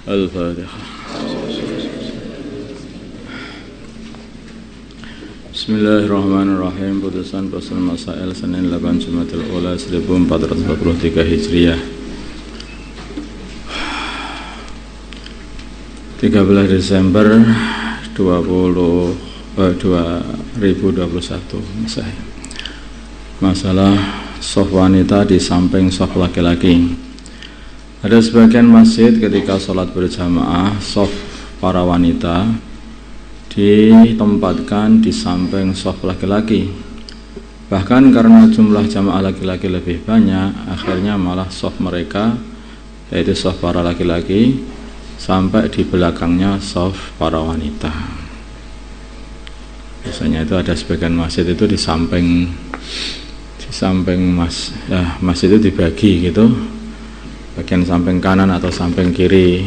Al-Fatihah. Bismillahirrahmanirrahim. Putusan Fasal Masail Senin 8 Jumadil Ula 1443 Hijriah, 13 Desember 2021. Masalah shaf wanita di samping shaf laki-laki. Ada sebagian masjid ketika sholat berjamaah, shaf para wanita ditempatkan di samping shaf laki-laki. Bahkan karena jumlah jamaah laki-laki lebih banyak, akhirnya malah shaf mereka, yaitu shaf para laki-laki, sampai di belakangnya shaf para wanita. Biasanya itu ada sebagian masjid itu di samping masjid itu dibagi gitu, bagian samping kanan atau samping kiri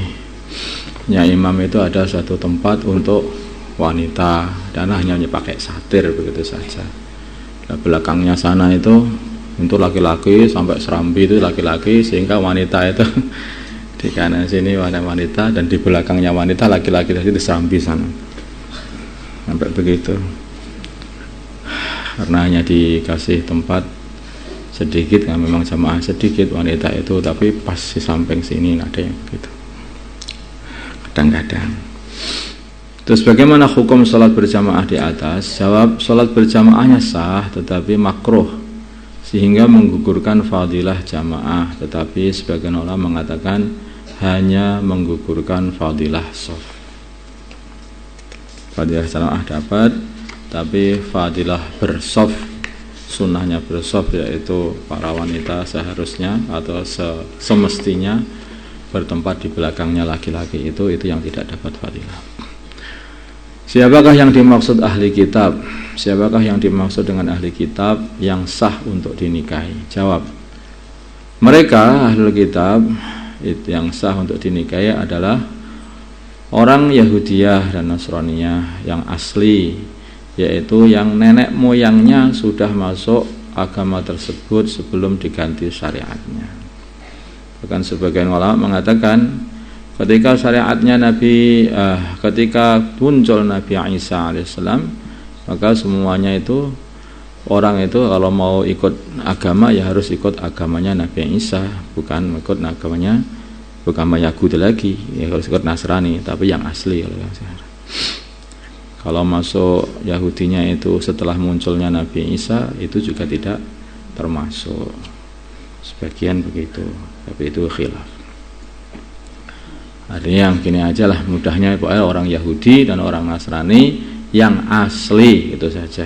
ya imam itu ada satu tempat untuk wanita dan hanya pakai satir begitu saja. Nah, belakangnya sana itu untuk laki-laki sampai serambi itu laki-laki, sehingga wanita itu di kanan sini wanita dan di belakangnya wanita laki-laki di serambi sana sampai begitu, karena hanya dikasih tempat sedikit, kan memang jamaah sedikit wanita itu, tapi pas di samping sini ada yang begitu kadang-kadang. Terus bagaimana hukum sholat berjamaah di atas? Jawab, sholat berjamaahnya sah tetapi makruh sehingga menggugurkan fadilah jamaah, tetapi sebagian ulama mengatakan hanya menggugurkan fadilah shaf. Fadilah jamaah dapat, tapi fadilah bershaf, sunnahnya bershaf, yaitu para wanita seharusnya atau semestinya bertempat di belakangnya laki-laki, itu yang tidak dapat fadilah. Siapakah yang dimaksud ahli kitab? Siapakah yang dimaksud dengan ahli kitab yang sah untuk dinikahi? Jawab, mereka ahli kitab itu yang sah untuk dinikahi adalah orang Yahudiyah dan Nasraniyah yang asli, yaitu yang nenek moyangnya sudah masuk agama tersebut sebelum diganti syariatnya. Bahkan sebagian ulama mengatakan ketika syariatnya ketika muncul Nabi Isa alaihissalam, maka semuanya itu orang itu kalau mau ikut agama ya harus ikut agamanya Nabi Isa, bukan ikut agamanya Yahudi lagi, ya harus ikut Nasrani, tapi yang asli. Kalau masuk Yahudinya itu setelah munculnya Nabi Isa, itu juga tidak termasuk. Sebagian begitu, tapi itu khilaf. Artinya yang gini aja lah mudahnya, pokoknya orang Yahudi dan orang Nasrani yang asli itu saja,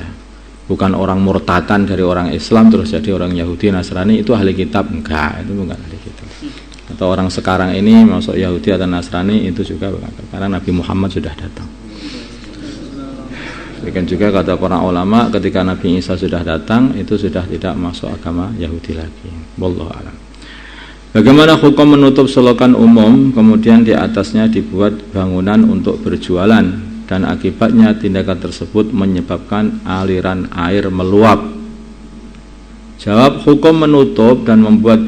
bukan orang murtatan dari orang Islam terus jadi orang Yahudi Nasrani, itu ahli kitab, enggak, itu bukan ahli kitab. Atau orang sekarang ini masuk Yahudi atau Nasrani, itu juga bukan, karena Nabi Muhammad sudah datang. Demikian juga kata para ulama, ketika Nabi Isa sudah datang, itu sudah tidak masuk agama Yahudi lagi. Wallahu a'lam. Bagaimana hukum menutup selokan umum kemudian di atasnya dibuat bangunan untuk berjualan dan akibatnya tindakan tersebut menyebabkan aliran air meluap? Jawab, hukum menutup dan membuat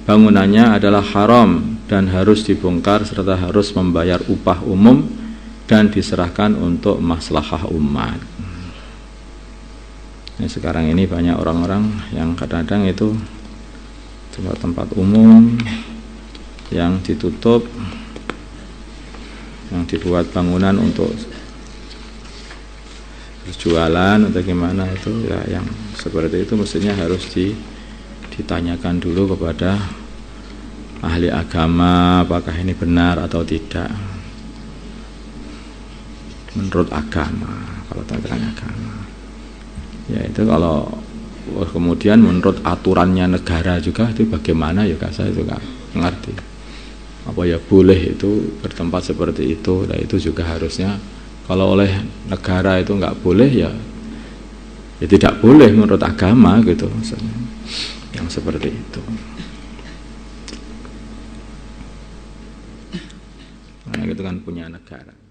bangunannya adalah haram dan harus dibongkar serta harus membayar upah umum dan diserahkan untuk maslahah umat. Nah, sekarang ini banyak orang-orang yang kadang-kadang itu tempat-tempat umum yang ditutup, yang dibuat bangunan untuk berjualan atau gimana, itu ya yang seperti itu mestinya harus ditanyakan dulu kepada ahli agama apakah ini benar atau tidak. Menurut agama, kalau tanya agama, ya itu kalau kemudian menurut aturannya negara juga itu bagaimana, ya saya juga ngerti apa ya boleh itu bertempat seperti itu. Nah itu juga harusnya kalau oleh negara itu nggak boleh, ya tidak boleh menurut agama gitu, misalnya yang seperti itu. Nah itu kan punya negara.